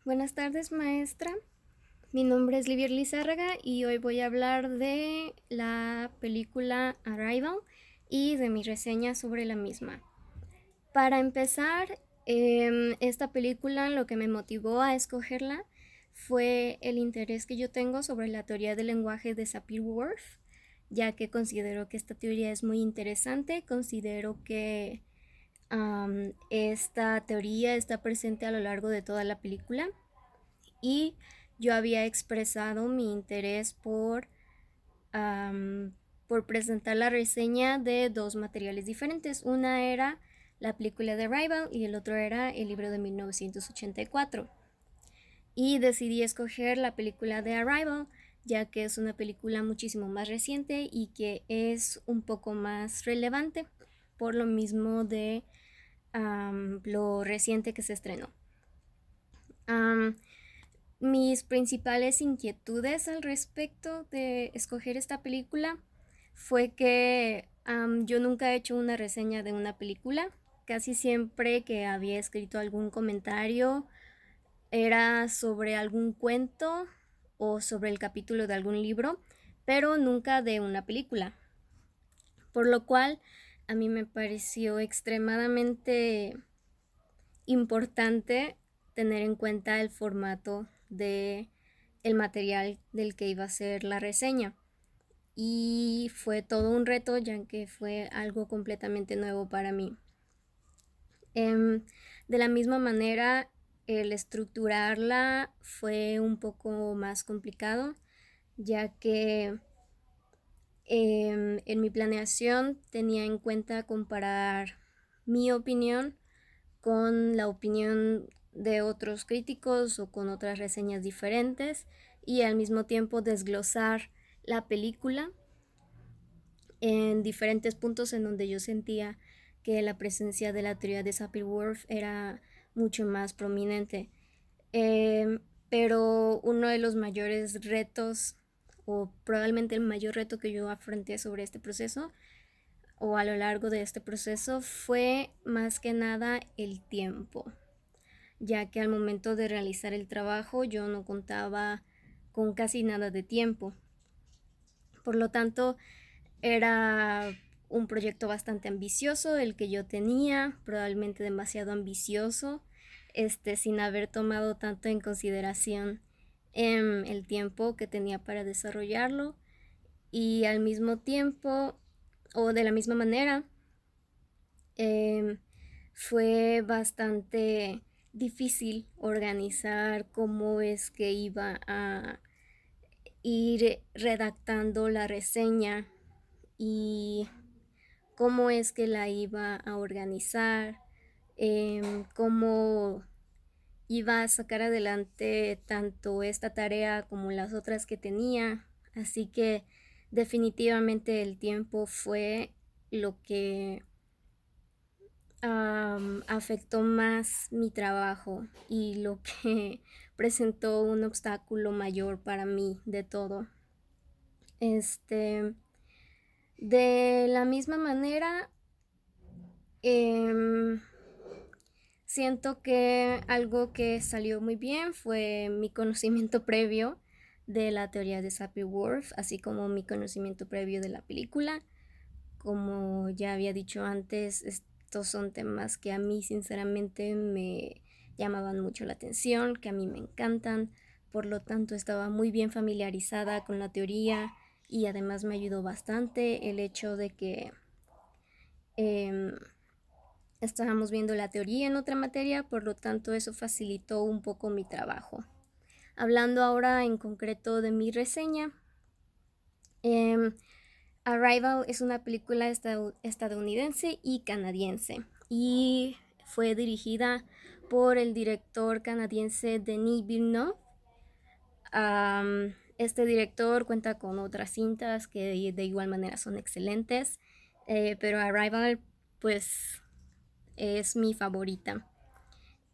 Buenas tardes, maestra. Mi nombre es Livier Lizárraga y hoy voy a hablar de la película Arrival y de mi reseña sobre la misma. Para empezar, esta película lo que me motivó a escogerla fue el interés que yo tengo sobre la teoría del lenguaje de Sapir-Whorf, ya que considero que esta teoría es muy interesante. Considero que esta teoría está presente a lo largo de toda la película y yo había expresado mi interés por presentar la reseña de dos materiales diferentes. Una era la película de Arrival y el otro era el libro de 1984. Y decidí escoger la película de Arrival, ya que es una película muchísimo más reciente y que es un poco más relevante por lo mismo de lo reciente que se estrenó. Um, Mis principales inquietudes al respecto de escoger esta película fue que yo nunca he hecho una reseña de una película. Casi siempre que había escrito algún comentario era sobre algún cuento o sobre el capítulo de algún libro, pero nunca de una película. Por lo cual a mí me pareció extremadamente importante tener en cuenta el formato de el material del que iba a ser la reseña. Y fue todo un reto ya que fue algo completamente nuevo para mí. De la misma manera, el estructurarla fue un poco más complicado, ya que en mi planeación tenía en cuenta comparar mi opinión con la opinión de otros críticos o con otras reseñas diferentes y al mismo tiempo desglosar la película en diferentes puntos en donde yo sentía que la presencia de la teoría de Sapir-Whorf era mucho más prominente. Pero uno de los mayores retos, o probablemente el mayor reto que yo afronté sobre este proceso, o a lo largo de este proceso, fue más que nada el tiempo, ya que al momento de realizar el trabajo yo no contaba con casi nada de tiempo. Por lo tanto, era un proyecto bastante ambicioso el que yo tenía, probablemente demasiado ambicioso, sin haber tomado tanto en consideración el tiempo que tenía para desarrollarlo y al mismo tiempo o de la misma manera em, fue bastante difícil organizar cómo es que iba a ir redactando la reseña y cómo es que la iba a organizar, cómo iba a sacar adelante tanto esta tarea como las otras que tenía. Así que definitivamente el tiempo fue lo que afectó más mi trabajo y lo que presentó un obstáculo mayor para mí de todo. Este, de la misma manera, em, siento que algo que salió muy bien fue mi conocimiento previo de la teoría de Sapir-Whorf, así como mi conocimiento previo de la película. Como ya había dicho antes, estos son temas que a mí sinceramente me llamaban mucho la atención, que a mí me encantan, por lo tanto estaba muy bien familiarizada con la teoría y además me ayudó bastante el hecho de que eh, estábamos viendo la teoría en otra materia, por lo tanto eso facilitó un poco mi trabajo. Hablando ahora en concreto de mi reseña, eh, Arrival es una película estadounidense y canadiense y fue dirigida por el director canadiense Denis Villeneuve. Este director cuenta con otras cintas que de igual manera son excelentes, pero Arrival pues es mi favorita.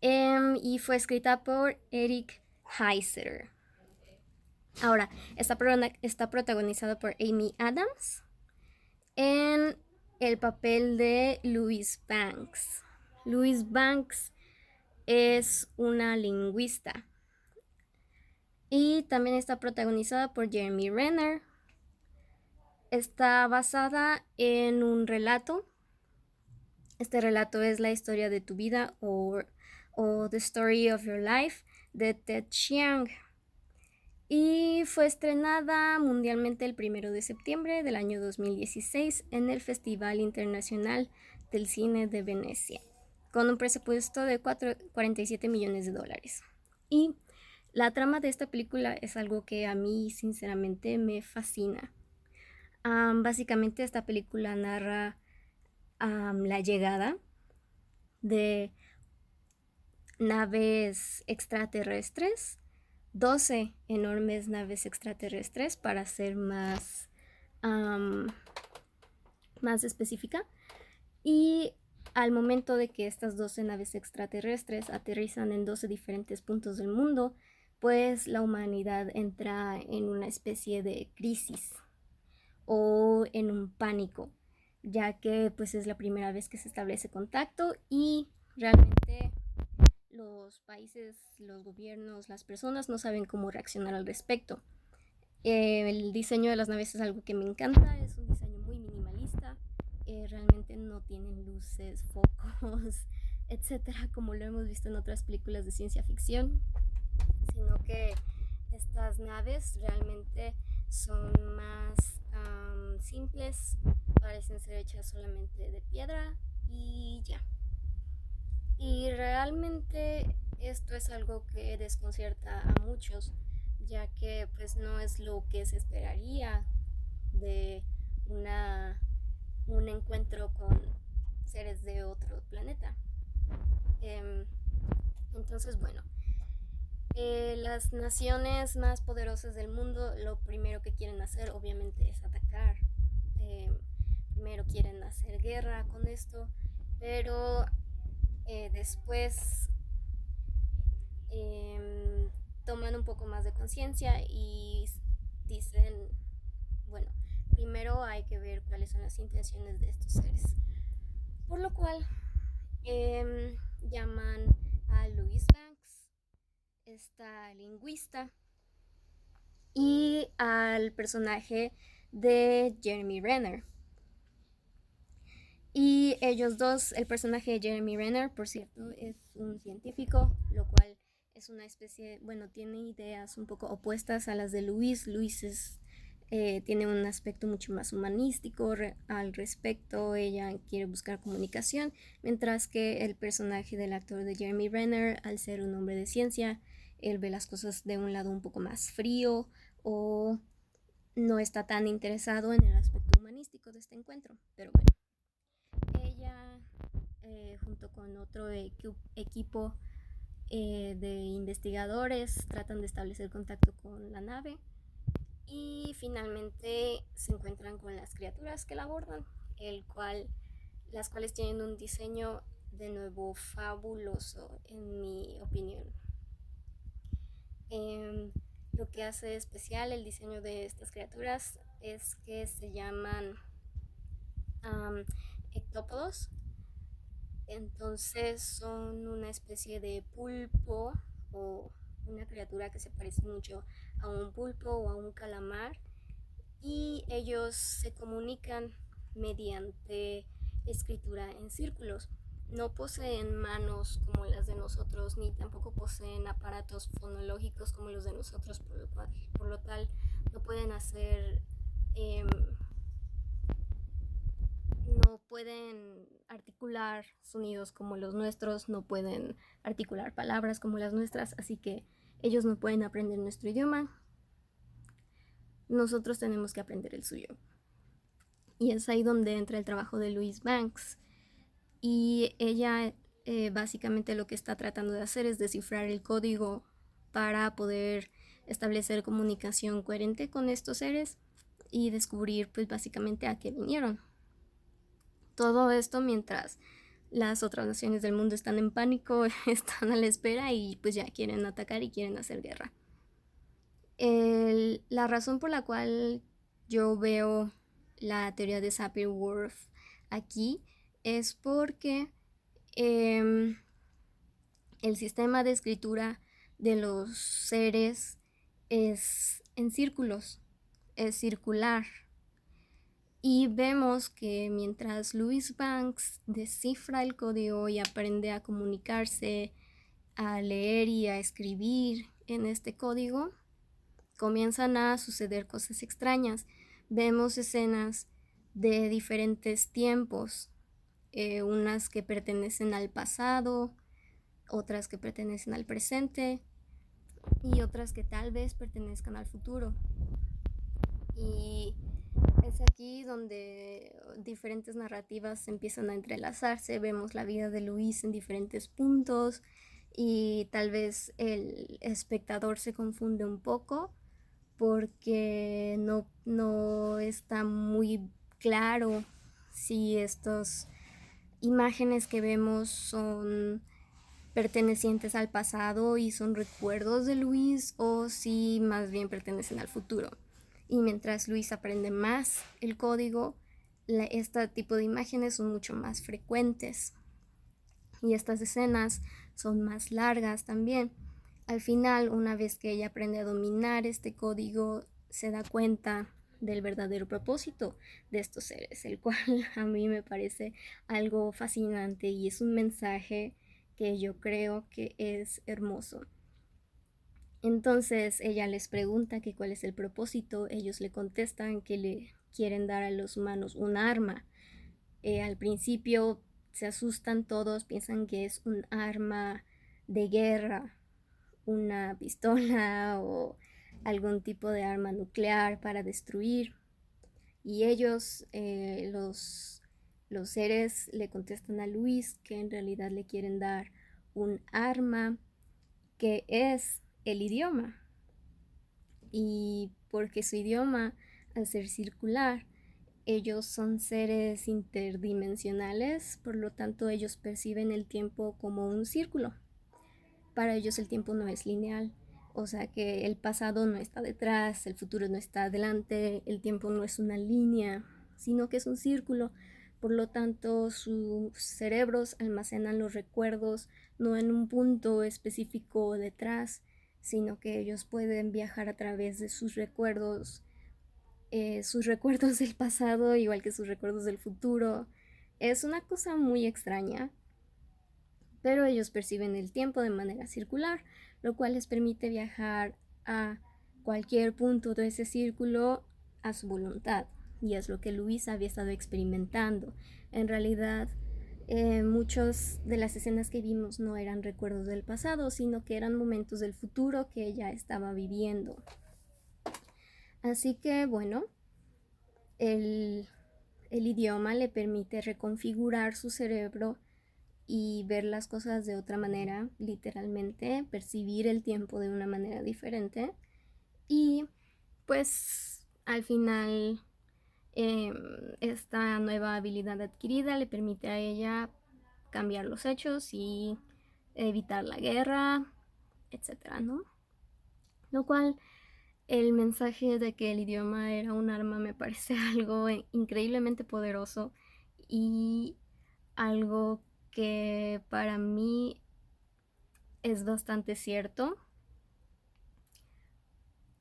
Y fue escrita por Eric Heiser. Ahora, está protagonizada por Amy Adams en el papel de Louise Banks. Louise Banks es una lingüista Y también está protagonizada por Jeremy Renner. Está basada en un relato. Este relato es La historia de tu vida o The Story of Your Life de Ted Chiang. Y fue estrenada mundialmente el 1 de septiembre del año 2016 en el Festival Internacional del Cine de Venecia, con un presupuesto de 47 millones de dólares. Y la trama de esta película es algo que a mí sinceramente me fascina. Básicamente esta película narra la llegada de naves extraterrestres, 12 enormes naves extraterrestres para ser más específica. Y al momento de que estas 12 naves extraterrestres aterrizan en 12 diferentes puntos del mundo, pues la humanidad entra en una especie de crisis o en un pánico, ya que pues es la primera vez que se establece contacto y realmente los países, los gobiernos, las personas no saben cómo reaccionar al respecto. El diseño de las naves es algo que me encanta, es un diseño muy minimalista, realmente no tienen luces, focos, etcétera, como lo hemos visto en otras películas de ciencia ficción, sino que estas naves realmente son más simples, parecen ser hechas solamente de piedra y ya. Y realmente esto es algo que desconcierta a muchos, ya que pues no es lo que se esperaría de una, un encuentro con seres de otro planeta. Em, entonces, bueno, las naciones más poderosas del mundo lo primero que quieren hacer obviamente es atacar. Primero quieren hacer guerra con esto, pero después eh, toman un poco más de conciencia y dicen, bueno, primero hay que ver cuáles son las intenciones de estos seres. Por lo cual llaman a Louise Banks, esta lingüista, y al personaje de Jeremy Renner. Y ellos dos, el personaje de Jeremy Renner, por cierto, es un científico, lo cual es una especie, bueno, tiene ideas un poco opuestas a las de Luis. Tiene un aspecto mucho más humanístico al respecto, ella quiere buscar comunicación, mientras que el personaje del actor de Jeremy Renner, al ser un hombre de ciencia, él ve las cosas de un lado un poco más frío o no está tan interesado en el aspecto humanístico de este encuentro. Pero bueno, ella junto con otro equipo de investigadores tratan de establecer contacto con la nave y finalmente se encuentran con las criaturas que la abordan, las cuales tienen un diseño de nuevo fabuloso en mi opinión. Lo que hace especial el diseño de estas criaturas es que se llaman ectópodos. Entonces son una especie de pulpo o una criatura que se parece mucho a un pulpo o a un calamar, y ellos se comunican mediante escritura en círculos. No poseen manos como las de nosotros, ni tampoco poseen aparatos fonológicos como los de nosotros, por lo tal no pueden hacer no pueden articular sonidos como los nuestros, no pueden articular palabras como las nuestras, así que ellos no pueden aprender nuestro idioma, nosotros tenemos que aprender el suyo. Y es ahí donde entra el trabajo de Louise Banks. Y ella básicamente lo que está tratando de hacer es descifrar el código para poder establecer comunicación coherente con estos seres y descubrir pues básicamente a qué vinieron. Todo esto mientras las otras naciones del mundo están en pánico, están a la espera y pues ya quieren atacar y quieren hacer guerra. La razón por la cual yo veo la teoría de Sapir-Whorf aquí es porque el sistema de escritura de los seres es en círculos, es circular. Y vemos que mientras Louise Banks descifra el código y aprende a comunicarse, a leer y a escribir en este código, comienzan a suceder cosas extrañas. Vemos escenas de diferentes tiempos, unas que pertenecen al pasado, otras que pertenecen al presente y otras que tal vez pertenezcan al futuro. Y es aquí donde diferentes narrativas empiezan a entrelazarse, vemos la vida de Luis en diferentes puntos y tal vez el espectador se confunde un poco porque no está muy claro si estas imágenes que vemos son pertenecientes al pasado y son recuerdos de Luis o si más bien pertenecen al futuro. Y mientras Luis aprende más el código, este tipo de imágenes son mucho más frecuentes y estas escenas son más largas también. Al final, una vez que ella aprende a dominar este código, se da cuenta del verdadero propósito de estos seres, el cual a mí me parece algo fascinante y es un mensaje que yo creo que es hermoso. Entonces ella les pregunta que cuál es el propósito, ellos le contestan que le quieren dar a los humanos un arma. Al principio se asustan todos, piensan que es un arma de guerra, una pistola o algún tipo de arma nuclear para destruir. Y ellos, los seres, le contestan a Luis que en realidad le quieren dar un arma que es el idioma. Y porque su idioma, al ser circular, ellos son seres interdimensionales, por lo tanto ellos perciben el tiempo como un círculo. Para ellos el tiempo no es lineal, o sea que el pasado no está detrás, el futuro no está adelante, el tiempo no es una línea, sino que es un círculo. Por lo tanto, sus cerebros almacenan los recuerdos no en un punto específico detrás, sino que ellos pueden viajar a través de sus recuerdos del pasado, igual que sus recuerdos del futuro. Es una cosa muy extraña, pero ellos perciben el tiempo de manera circular, lo cual les permite viajar a cualquier punto de ese círculo a su voluntad. Y es lo que Luis había estado experimentando. En realidad, muchas de las escenas que vimos no eran recuerdos del pasado, sino que eran momentos del futuro que ella estaba viviendo. Así que bueno, el idioma le permite reconfigurar su cerebro y ver las cosas de otra manera, literalmente, percibir el tiempo de una manera diferente. Y pues al final esta nueva habilidad adquirida le permite a ella cambiar los hechos y evitar la guerra, etcétera, ¿no? Lo cual el mensaje de que el idioma era un arma me parece algo increíblemente poderoso y algo que para mí es bastante cierto.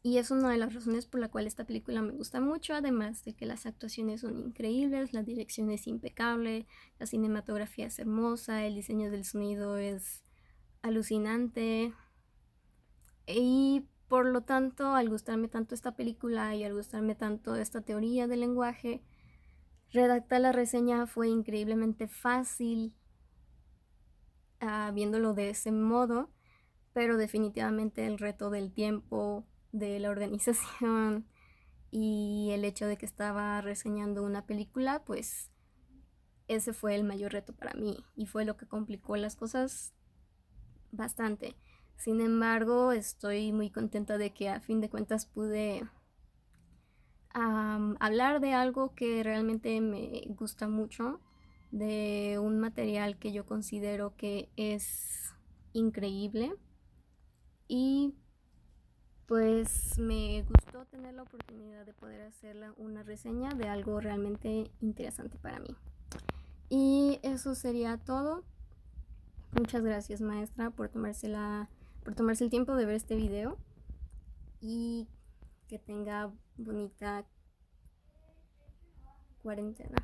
Y es una de las razones por la cual esta película me gusta mucho, además de que las actuaciones son increíbles, la dirección es impecable, la cinematografía es hermosa, el diseño del sonido es alucinante. Y por lo tanto, al gustarme tanto esta película y al gustarme tanto esta teoría del lenguaje, redactar la reseña fue increíblemente fácil, viéndolo de ese modo, pero definitivamente el reto del tiempo, de la organización y el hecho de que estaba reseñando una película, pues ese fue el mayor reto para mí y fue lo que complicó las cosas bastante. Sin embargo, estoy muy contenta de que a fin de cuentas pude hablar de algo que realmente me gusta mucho, de un material que yo considero que es increíble y pues me gustó tener la oportunidad de poder hacerla una reseña de algo realmente interesante para mí. Y eso sería todo. Muchas gracias, maestra, por tomarse el tiempo de ver este video. y que tenga bonita cuarentena.